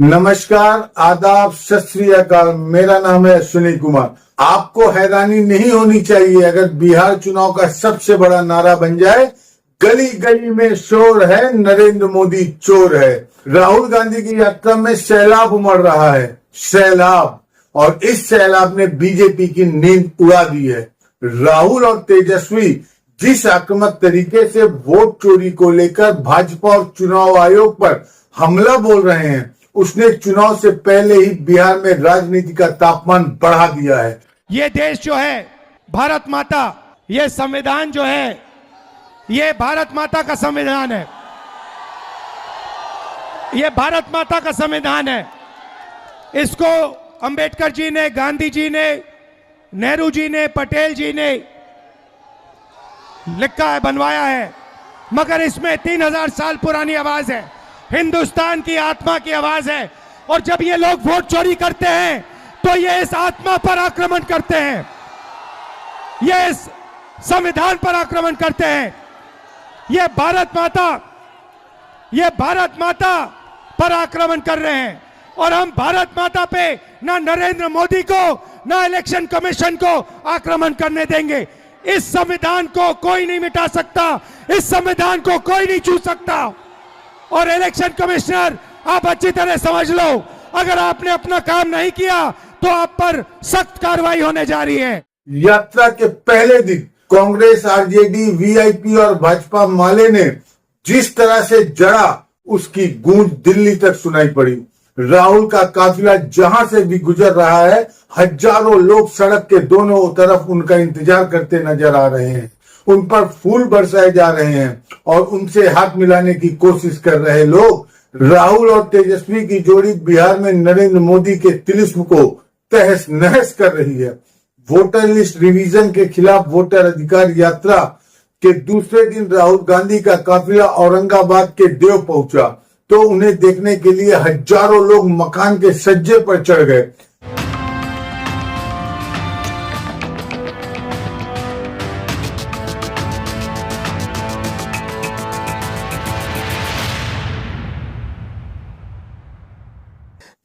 नमस्कार, आदाब, सत श्री अकाल। मेरा नाम है अश्विनी कुमार। आपको हैरानी नहीं होनी चाहिए अगर बिहार चुनाव का सबसे बड़ा नारा बन जाए, गली गली में शोर है, नरेंद्र मोदी चोर है। राहुल गांधी की यात्रा में सैलाब उमड़ रहा है, सैलाब। और इस सैलाब ने बीजेपी की नींद उड़ा दी है। राहुल और तेजस्वी जिस आक्रामक तरीके से वोट चोरी को लेकर भाजपा और चुनाव आयोग पर हमला बोल रहे हैं, उसने चुनाव से पहले ही बिहार में राजनीति का तापमान बढ़ा दिया है। ये देश जो है भारत माता, ये संविधान जो है ये भारत माता का संविधान है, ये भारत माता का संविधान है। इसको अंबेडकर जी ने, गांधी जी ने, नेहरू जी ने, पटेल जी ने लिखा है, बनवाया है, मगर इसमें 3000 साल पुरानी आवाज है, हिंदुस्तान की आत्मा की आवाज है। और जब ये लोग वोट चोरी करते हैं तो ये इस आत्मा पर आक्रमण करते हैं, ये इस संविधान पर आक्रमण करते हैं। ये भारत माता पर आक्रमण कर रहे हैं। और हम भारत माता पे ना नरेंद्र मोदी को ना इलेक्शन कमीशन को आक्रमण करने देंगे। इस संविधान को कोई नहीं मिटा सकता, इस संविधान को कोई नहीं छू सकता। और इलेक्शन कमिश्नर, आप अच्छी तरह समझ लो, अगर आपने अपना काम नहीं किया तो आप पर सख्त कार्रवाई होने जा रही है। यात्रा के पहले दिन कांग्रेस, आरजेडी, वीआईपी और भाजपा माले ने जिस तरह से जड़ा, उसकी गूंज दिल्ली तक सुनाई पड़ी। राहुल का काफिला जहां से भी गुजर रहा है, हजारों लोग सड़क के दोनों तरफ उनका इंतजार करते नजर आ रहे हैं। उन पर फूल बरसाए जा रहे हैं और उनसे हाथ मिलाने की कोशिश कर रहे लोग। राहुल और तेजस्वी की जोड़ी बिहार में नरेंद्र मोदी के तिलिस्म को तहस नहस कर रही है। वोटर लिस्ट रिवीजन के खिलाफ वोटर अधिकार यात्रा के दूसरे दिन राहुल गांधी का काफिला औरंगाबाद के देव पहुंचा तो उन्हें देखने के लिए हजारों लोग मकान के सज्जे पर चढ़ गए।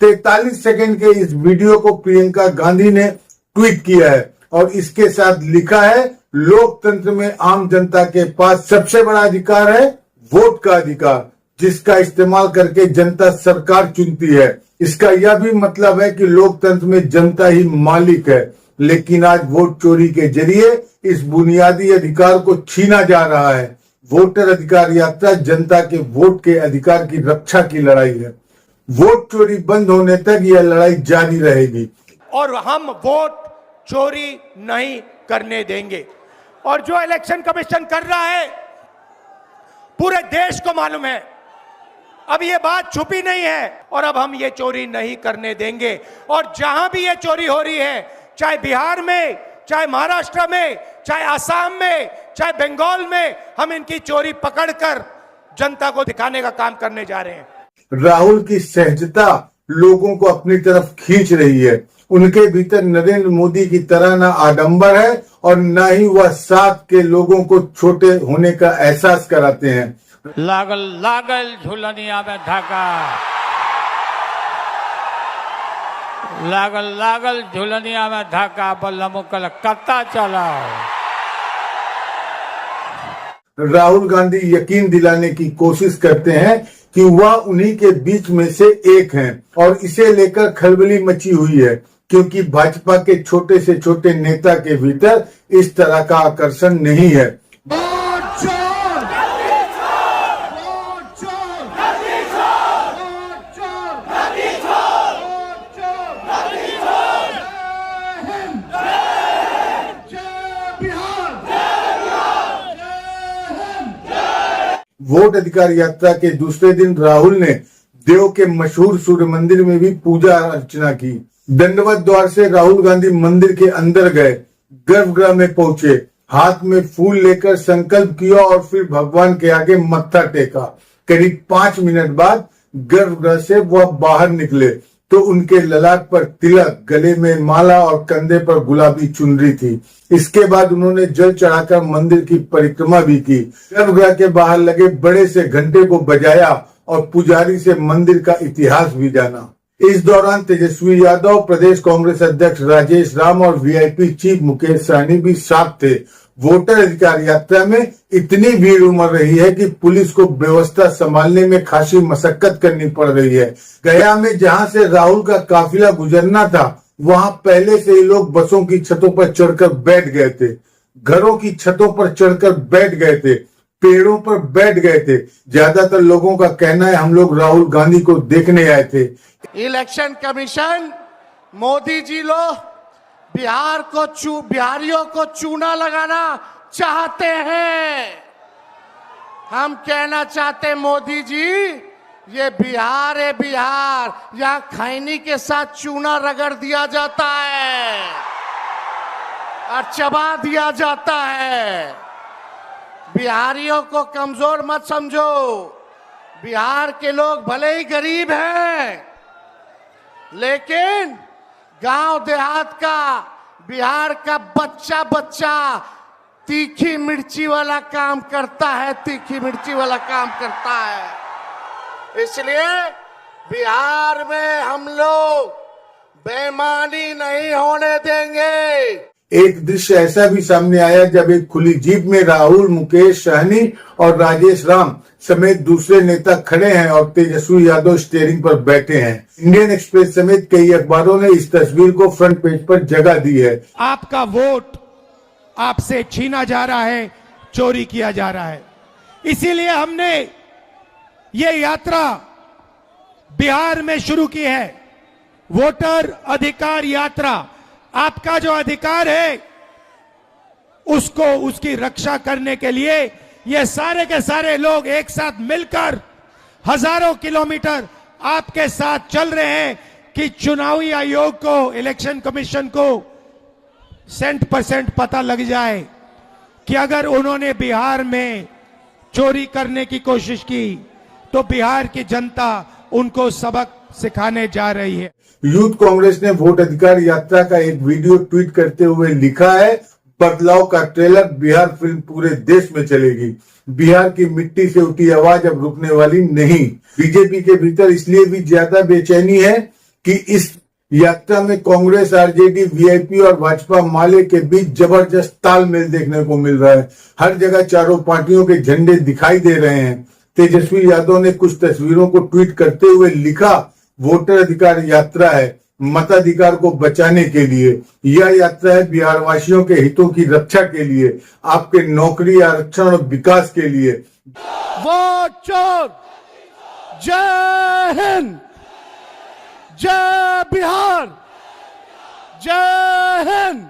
तैतालीस सेकंड के इस वीडियो को प्रियंका गांधी ने ट्वीट किया है और इसके साथ लिखा है, लोकतंत्र में आम जनता के पास सबसे बड़ा अधिकार है वोट का अधिकार, जिसका इस्तेमाल करके जनता सरकार चुनती है। इसका यह भी मतलब है कि लोकतंत्र में जनता ही मालिक है। लेकिन आज वोट चोरी के जरिए इस बुनियादी अधिकार को छीना जा रहा है। वोटर अधिकार यात्रा जनता के वोट के अधिकार की रक्षा की लड़ाई है। वोट चोरी बंद होने तक यह लड़ाई जारी रहेगी और हम वोट चोरी नहीं करने देंगे। और जो इलेक्शन कमीशन कर रहा है पूरे देश को मालूम है, अब ये बात छुपी नहीं है। और अब हम ये चोरी नहीं करने देंगे। और जहां भी ये चोरी हो रही है, चाहे बिहार में, चाहे महाराष्ट्र में, चाहे आसाम में, चाहे बंगाल में, हम इनकी चोरी पकड़कर जनता को दिखाने का काम करने जा रहे हैं। राहुल की सहजता लोगों को अपनी तरफ खींच रही है। उनके भीतर नरेंद्र मोदी की तरह न आडंबर है और न ही वह साथ के लोगों को छोटे होने का एहसास कराते हैं। लागल लागल झुलनिया में धाका, लागल लागल झुलनिया में धाका, बल्लमो कलकत्ता चलाओ। राहुल गांधी यकीन दिलाने की कोशिश करते हैं कि वह उन्हीं के बीच में से एक हैं और इसे लेकर खलबली मची हुई है, क्योंकि भाजपा के छोटे से छोटे नेता के भीतर इस तरह का आकर्षण नहीं है। वोट अधिकार यात्रा के दूसरे दिन राहुल ने देव के मशहूर सूर्य मंदिर में भी पूजा अर्चना की। दंडवत द्वार से राहुल गांधी मंदिर के अंदर गए, गर्भगृह में पहुंचे, हाथ में फूल लेकर संकल्प किया और फिर भगवान के आगे मत्था टेका। करीब 5 मिनट बाद गर्भगृह से वह बाहर निकले तो उनके ललाट पर तिलक, गले में माला और कंधे पर गुलाबी चुनरी थी। इसके बाद उन्होंने जल चढ़ाकर मंदिर की परिक्रमा भी की। गर्भगृह के बाहर लगे बड़े से घंटे को बजाया और पुजारी से मंदिर का इतिहास भी जाना। इस दौरान तेजस्वी यादव, प्रदेश कांग्रेस अध्यक्ष राजेश राम और वीआईपी चीफ मुकेश सहनी भी साथ थे। वोटर अधिकार यात्रा में इतनी भीड़ उमड़ रही है कि पुलिस को व्यवस्था संभालने में खासी मशक्कत करनी पड़ रही है। गया में जहां से राहुल का काफिला गुजरना था, वहां पहले से ही लोग बसों की छतों पर चढ़कर बैठ गए थे, घरों की छतों पर चढ़कर बैठ गए थे, पेड़ों पर बैठ गए थे। ज्यादातर लोगों का कहना है हम लोग राहुल गांधी को देखने आए थे। इलेक्शन कमीशन, मोदी जी लोग बिहारियों को चूना लगाना चाहते हैं। हम कहना चाहते मोदी जी, ये बिहार है, बिहार यहाँ खैनी के साथ चूना रगड़ दिया जाता है और चबा दिया जाता है। बिहारियों को कमजोर मत समझो। बिहार के लोग भले ही गरीब हैं, लेकिन गांव देहात का बिहार का बच्चा बच्चा तीखी मिर्ची वाला काम करता है, तीखी मिर्ची वाला काम करता है। इसलिए बिहार में हम लोग बेईमानी नहीं होने देंगे। एक दृश्य ऐसा भी सामने आया जब एक खुली जीप में राहुल, मुकेश सहनी और राजेश राम समेत दूसरे नेता खड़े हैं और तेजस्वी यादव स्टीयरिंग पर बैठे हैं। इंडियन एक्सप्रेस समेत कई अखबारों ने इस तस्वीर को फ्रंट पेज पर जगह दी है। आपका वोट आपसे छीना जा रहा है, चोरी किया जा रहा है। इसीलिए हमने ये यात्रा बिहार में शुरू की है, वोटर अधिकार यात्रा। आपका जो अधिकार है उसको, उसकी रक्षा करने के लिए ये सारे के सारे लोग एक साथ मिलकर हजारों किलोमीटर आपके साथ चल रहे हैं कि चुनावी आयोग को, इलेक्शन कमीशन को 100% पता लग जाए कि अगर उन्होंने बिहार में चोरी करने की कोशिश की तो बिहार की जनता उनको सबक सिखाने जा रही है। यूथ कांग्रेस ने वोट अधिकार यात्रा का एक वीडियो ट्वीट करते हुए लिखा है, बदलाव का ट्रेलर, बिहार फिल्म पूरे देश में चलेगी। बिहार की मिट्टी से उठी आवाज अब रुकने वाली नहीं। बीजेपी के भीतर इसलिए भी ज्यादा बेचैनी है कि इस यात्रा में कांग्रेस, आरजेडी, वीआईपी और भाजपा माले के बीच जबरदस्त तालमेल देखने को मिल रहा है। हर जगह चारों पार्टियों के झंडे दिखाई दे रहे हैं। तेजस्वी यादव ने कुछ तस्वीरों को ट्वीट करते हुए लिखा, वोटर अधिकार यात्रा है मताधिकार को बचाने के लिए। यह यात्रा है बिहार वासियों के हितों की रक्षा के लिए, आपके नौकरी, आरक्षण और विकास के लिए। वोट चोर, जय हिंद, जय बिहार, जय हिंद।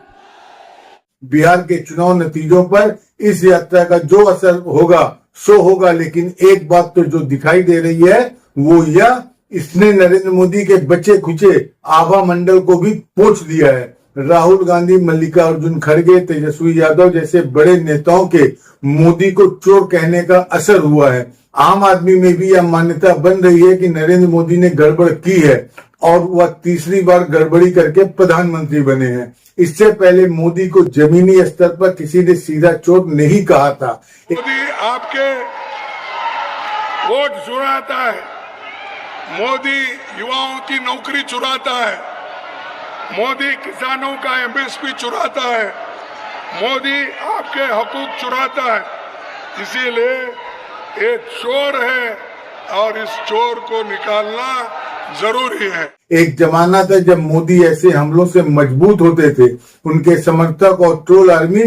बिहार के चुनाव नतीजों पर इस यात्रा का जो असर होगा सो होगा, लेकिन एक बात तो जो दिखाई दे रही है वो यह, इसने नरेंद्र मोदी के बचे खुचे आभा मंडल को भी पोंछ दिया है। राहुल गांधी, मल्लिकार्जुन खड़गे, तेजस्वी यादव जैसे बड़े नेताओं के मोदी को चोर कहने का असर हुआ है। आम आदमी में भी यह मान्यता बन रही है कि नरेंद्र मोदी ने गड़बड़ की है और वह तीसरी बार गड़बड़ी करके प्रधानमंत्री बने हैं। इससे पहले मोदी को जमीनी स्तर पर किसी ने सीधा चोर नहीं कहा था। मोदी आपके वोट चुराता है, मोदी युवाओं की नौकरी चुराता है, मोदी किसानों का एमएसपी चुराता है, मोदी आपके हकूक चुराता है। इसीलिए एक चोर है और इस चोर को निकालना जरूरी है। एक जमाना था जब मोदी ऐसे हमलों से मजबूत होते थे, उनके समर्थक और ट्रोल आर्मी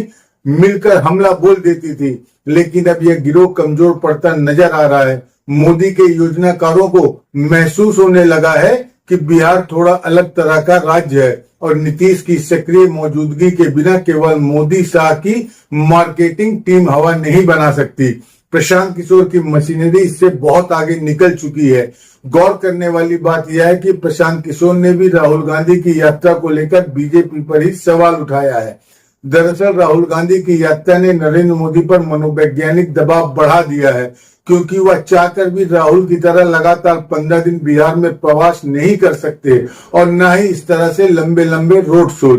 मिलकर हमला बोल देती थी, लेकिन अब यह गिरोह कमजोर पड़ता नजर आ रहा है। मोदी के योजनाकारों को महसूस होने लगा है कि बिहार थोड़ा अलग तरह का राज्य है और नीतीश की सक्रिय मौजूदगी के बिना केवल मोदी शाह की मार्केटिंग टीम हवा नहीं बना सकती। प्रशांत किशोर की मशीनरी इससे बहुत आगे निकल चुकी है। गौर करने वाली बात यह है कि प्रशांत किशोर ने भी राहुल गांधी की यात्रा को लेकर बीजेपी पर ही सवाल उठाया है। दरअसल राहुल गांधी की यात्रा ने नरेंद्र मोदी पर मनोवैज्ञानिक दबाव बढ़ा दिया है, क्योंकि वह चाहकर भी राहुल की तरह लगातार 15 दिन बिहार में प्रवास नहीं कर सकते और न ही इस तरह से लंबे लंबे रोड शो।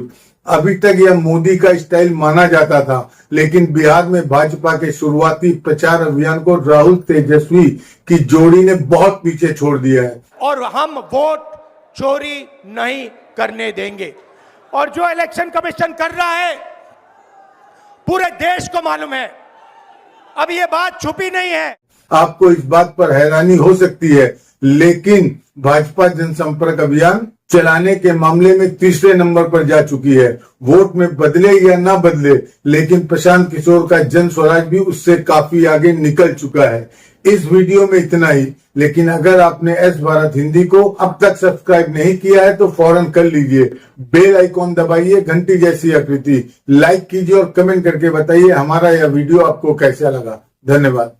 अभी तक यह मोदी का स्टाइल माना जाता था, लेकिन बिहार में भाजपा के शुरुआती प्रचार अभियान को राहुल तेजस्वी की जोड़ी ने बहुत पीछे छोड़ दिया है। और हम वोट चोरी नहीं करने देंगे। और जो इलेक्शन कमीशन कर रहा है पूरे देश को मालूम है, अब ये बात छुपी नहीं है। आपको इस बात पर हैरानी हो सकती है, लेकिन भाजपा जनसंपर्क अभियान चलाने के मामले में तीसरे नंबर पर जा चुकी है। वोट में बदले या ना बदले, लेकिन प्रशांत किशोर का जन स्वराज भी उससे काफी आगे निकल चुका है। इस वीडियो में इतना ही, लेकिन अगर आपने एस भारत हिंदी को अब तक सब्सक्राइब नहीं किया है तो फौरन कर लीजिए। बेल आइकॉन दबाइए, घंटी जैसी आकृति, लाइक कीजिए और कमेंट करके बताइए हमारा यह वीडियो आपको कैसा लगा। धन्यवाद।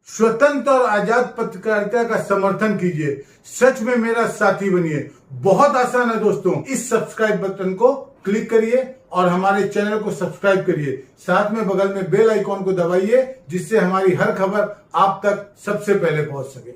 स्वतंत्र और आजाद पत्रकारिता का समर्थन कीजिए, सच में मेरा साथी बनिए। बहुत आसान है दोस्तों, इस सब्सक्राइब बटन को क्लिक करिए और हमारे चैनल को सब्सक्राइब करिए। साथ में बगल में बेल आइकॉन को दबाइए, जिससे हमारी हर खबर आप तक सबसे पहले पहुंच सके।